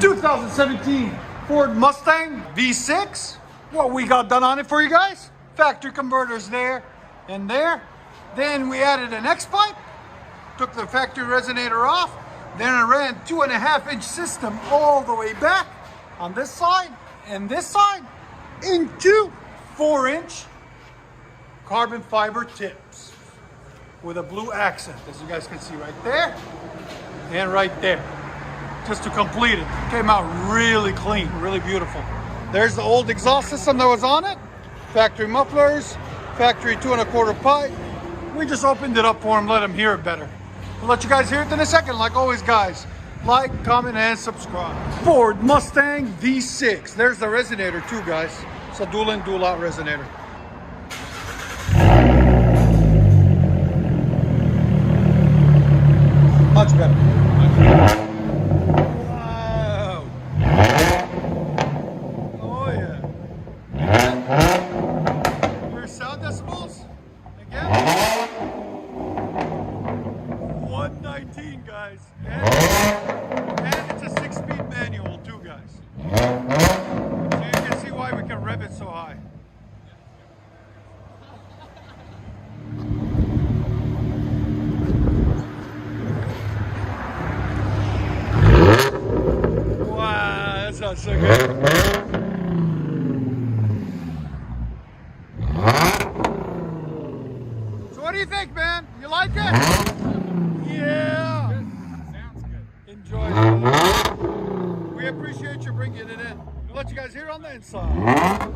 2017 Ford Mustang V6. What we got done on it for you guys? Factory converters there and there. Then we added an X pipe, took the factory resonator off. Then I ran 2.5-inch system all the way back on this side and this side into 4-inch carbon fiber tips with a blue accent, as you guys can see right there and right there. Just to complete it. Came out really clean, really beautiful. There's the old exhaust system that was on it. Factory mufflers, factory 2.25 pipe. We just opened it up for them, let them hear it better. We'll let you guys hear it in a second. Like always, guys, like, comment, and subscribe. Ford Mustang V6. There's the resonator too, guys. It's a dual in, dual out resonator. Much better. Wow. Oh yeah. Your sound decibels? Again? 119, guys. And it's a 6-speed manual too, guys. So you can see why we can rev it so high. That's so good. So what do you think, man? You like it? Yeah. Sounds good. Enjoy it. We appreciate you bringing it in. We'll let you guys hear on the inside.